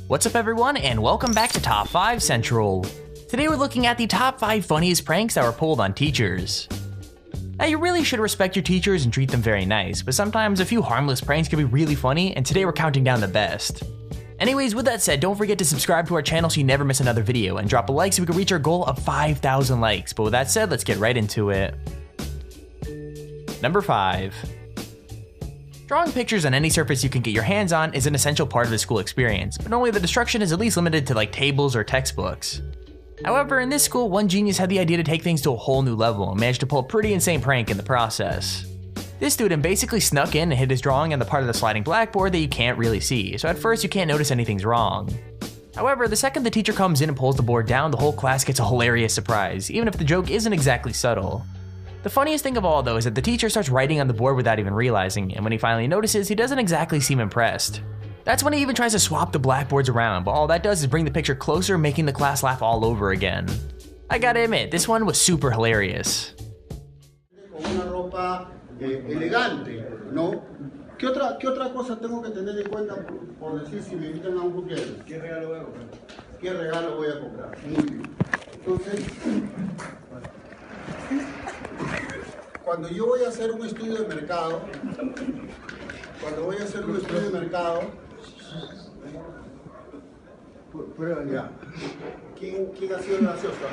What's up everyone, and welcome back to Top 5 Central. Today we're looking at the top 5 funniest pranks that were pulled on teachers. Now you really should respect your teachers and treat them very nice, but sometimes a few harmless pranks can be really funny, and today we're counting down the best. Anyways, with that said, don't forget to subscribe to our channel so you never miss another video, and drop a like so we can reach our goal of 5,000 likes. But with that said, let's get right into it. Number 5. Drawing pictures on any surface you can get your hands on is an essential part of the school experience, but normally the destruction is at least limited to like tables or textbooks. However, in this school, one genius had the idea to take things to a whole new level and managed to pull a pretty insane prank in the process. This student basically snuck in and hid his drawing on the part of the sliding blackboard that you can't really see, so at first you can't notice anything's wrong. However, the second the teacher comes in and pulls the board down, the whole class gets a hilarious surprise, even if the joke isn't exactly subtle. The funniest thing of all though is that the teacher starts writing on the board without even realizing, and when he finally notices, he doesn't exactly seem impressed. That's when he even tries to swap the blackboards around, but all that does is bring the picture closer, making the class laugh all over again. I gotta admit, this one was super hilarious. Elegante, ¿no? ¿Qué otra cosa tengo que tener en cuenta por decir si me invitan a un cumpleaños? ¿Qué regalo voy a comprar? ¿Qué regalo voy a comprar? Muy bien. Entonces, cuando yo voy a hacer un estudio de mercado, ya. ¿Quién ha sido gracioso?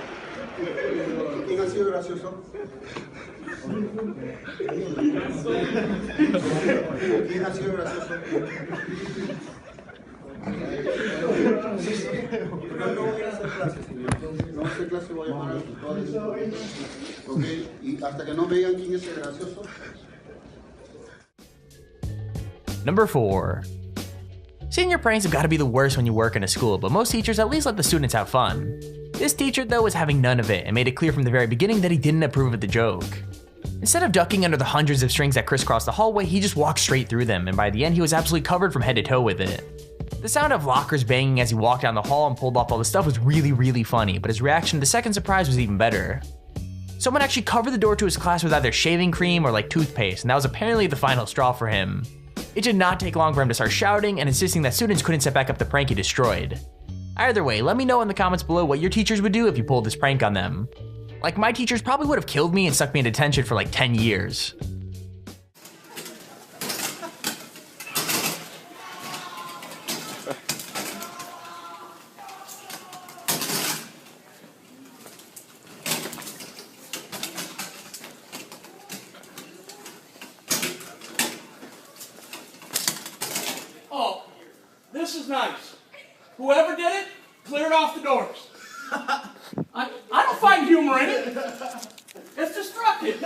¿Quién ha sido gracioso? ¿Quién ha sido gracioso? Pero no voy a hacer clase, señor. No voy a hacer clase, voy a llamar a los tutores. ¿Ok? Y hasta que no me digan quién es el gracioso. Number 4. Senior pranks have got to be the worst when you work in a school, but most teachers at least let the students have fun. This teacher though was having none of it and made it clear from the very beginning that he didn't approve of the joke. Instead of ducking under the hundreds of strings that crisscrossed the hallway, he just walked straight through them, and by the end he was absolutely covered from head to toe with it. The sound of lockers banging as he walked down the hall and pulled off all the stuff was really funny, but his reaction to the second surprise was even better. Someone actually covered the door to his class with either shaving cream or like toothpaste, and that was apparently the final straw for him. It did not take long for him to start shouting and insisting that students couldn't set back up the prank he destroyed. Either way, let me know in the comments below what your teachers would do if you pulled this prank on them. Like, my teachers probably would have killed me and stuck me in detention for like 10 years. Oh, this is nice. Whoever did it, cleared off the doors. I don't find humor in it. It's destructive.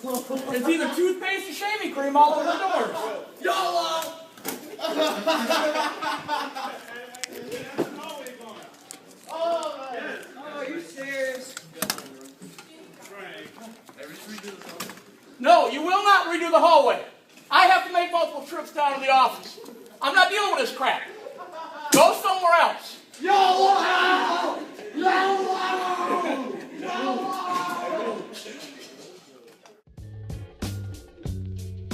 It's either toothpaste or shaving cream all over the doors. YOLO! Oh, you serious? No, you will not redo the hallway. I have to make multiple trips down to the office. I'm not dealing with this crap. Go somewhere else. YOLO! YOLO! YOLO!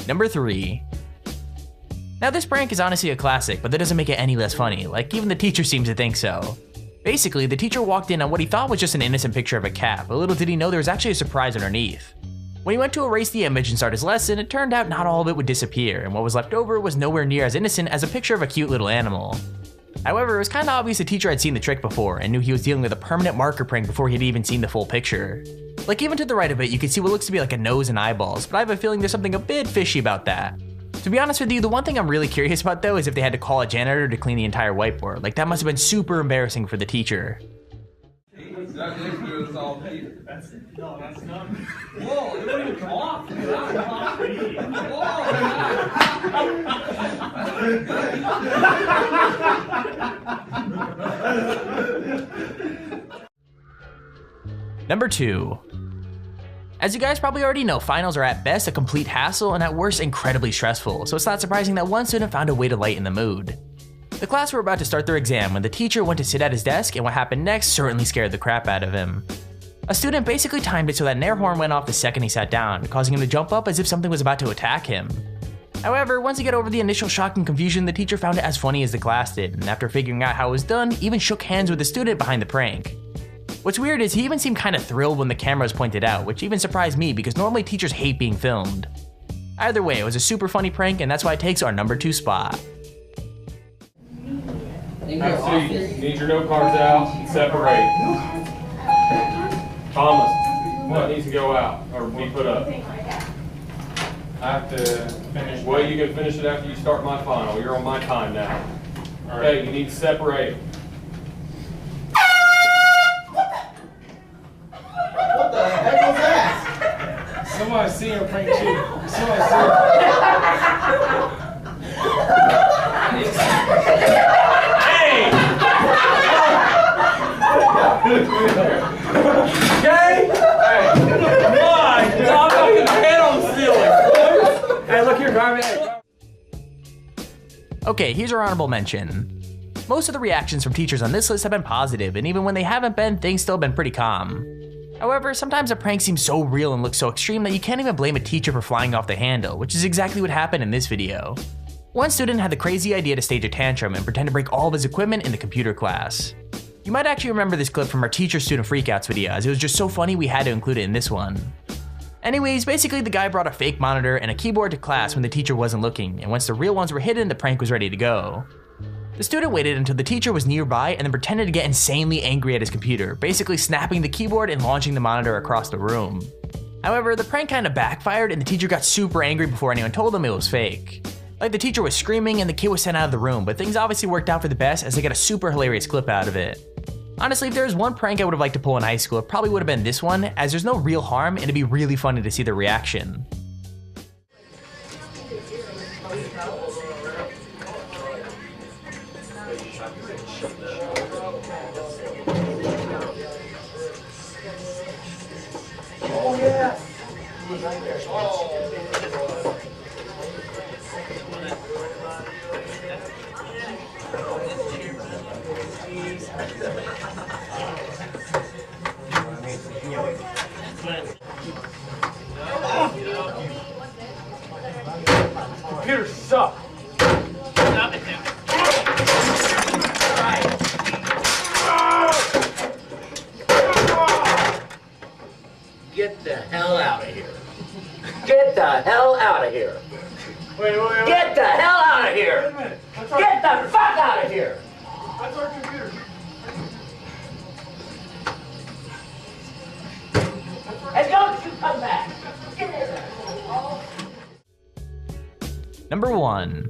Number 3. Now this prank is honestly a classic, but that doesn't make it any less funny, like even the teacher seems to think so. Basically, the teacher walked in on what he thought was just an innocent picture of a cat, but little did he know there was actually a surprise underneath. When he went to erase the image and start his lesson, it turned out not all of it would disappear, and what was left over was nowhere near as innocent as a picture of a cute little animal. However, it was kinda obvious the teacher had seen the trick before and knew he was dealing with a permanent marker prank before he had even seen the full picture. Like, even to the right of it, you can see what looks to be like a nose and eyeballs, but I have a feeling there's something a bit fishy about that. To be honest with you, the one thing I'm really curious about though is if they had to call a janitor to clean the entire whiteboard. Like, that must have been super embarrassing for the teacher. No, that's not. Whoa, it wouldn't even come off. Number 2. As you guys probably already know, finals are at best a complete hassle and at worst incredibly stressful, so it's not surprising that one student found a way to lighten the mood. The class were about to start their exam when the teacher went to sit at his desk, and what happened next certainly scared the crap out of him. A student basically timed it so that an air horn went off the second he sat down, causing him to jump up as if something was about to attack him. However, once he got over the initial shock and confusion, the teacher found it as funny as the class did, and after figuring out how it was done, even shook hands with the student behind the prank. What's weird is he even seemed kinda thrilled when the camera was pointed out, which even surprised me because normally teachers hate being filmed. Either way, it was a super funny prank, and that's why it takes our number 2 spot. Need your note cards out and separate. Thomas, what needs to go out or be put up? I have to finish. Well, you can finish it after you start my final. You're on my time now. All right. Okay, you need to separate. What the heck was that? Somebody see her prank too. Somebody see her. Hey! Okay? Hey, come on! Stop putting your head on the ceiling! Hey, look here, drive it. Okay, here's our honorable mention. Most of the reactions from teachers on this list have been positive, and even when they haven't been, things still have been pretty calm. However, sometimes a prank seems so real and looks so extreme that you can't even blame a teacher for flying off the handle, which is exactly what happened in this video. One student had the crazy idea to stage a tantrum and pretend to break all of his equipment in the computer class. You might actually remember this clip from our teacher student freakouts video, as it was just so funny we had to include it in this one. Anyways, basically the guy brought a fake monitor and a keyboard to class when the teacher wasn't looking, and once the real ones were hidden, the prank was ready to go. The student waited until the teacher was nearby and then pretended to get insanely angry at his computer, basically snapping the keyboard and launching the monitor across the room. However, the prank kinda backfired and the teacher got super angry before anyone told him it was fake. Like, the teacher was screaming and the kid was sent out of the room, but things obviously worked out for the best as they got a super hilarious clip out of it. Honestly, if there was one prank I would have liked to pull in high school, it probably would have been this one, as there's no real harm and it'd be really funny to see the reaction. Computers suck. Get the hell out of here. Get the hell out of here. Wait. Get the hell out of here. Wait a minute. Get the fuck out of here. That's our computer. And don't you come back. Get here. Number 1.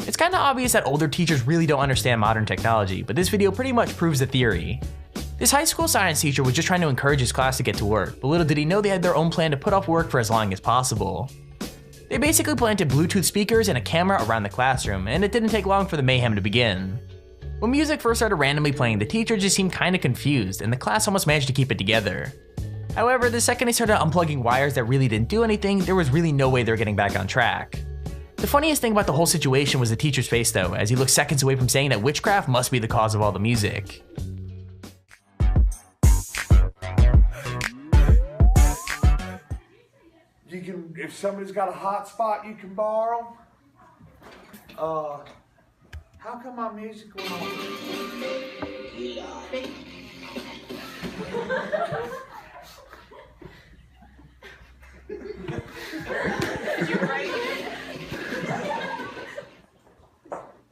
It's kinda obvious that older teachers really don't understand modern technology, but this video pretty much proves the theory. This high school science teacher was just trying to encourage his class to get to work, but little did he know they had their own plan to put off work for as long as possible. They basically planted Bluetooth speakers and a camera around the classroom, and it didn't take long for the mayhem to begin. When music first started randomly playing, the teacher just seemed kinda confused, and the class almost managed to keep it together. However, the second they started unplugging wires that really didn't do anything, there was really no way they were getting back on track. The funniest thing about the whole situation was the teacher's face though, as he looked seconds away from saying that witchcraft must be the cause of all the music. You can, if somebody's got a hot spot you can borrow. How come my music went on?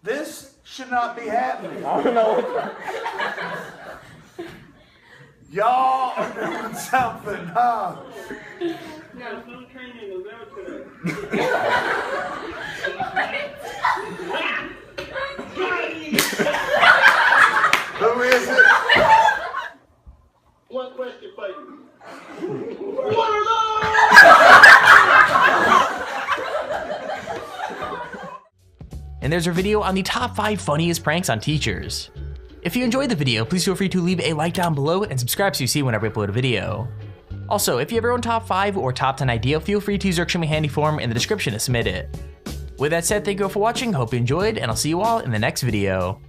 This should not be happening. I don't know. Y'all are doing something, huh? Yeah, some training in the military. Who is it? One question for you. And there's our video on the top 5 funniest pranks on teachers. If you enjoyed the video, please feel free to leave a like down below and subscribe so you see whenever I upload a video. Also, if you have your own top 5 or top 10 idea, feel free to use our Extremely Handy form in the description to submit it. With that said, thank you all for watching, hope you enjoyed, and I'll see you all in the next video.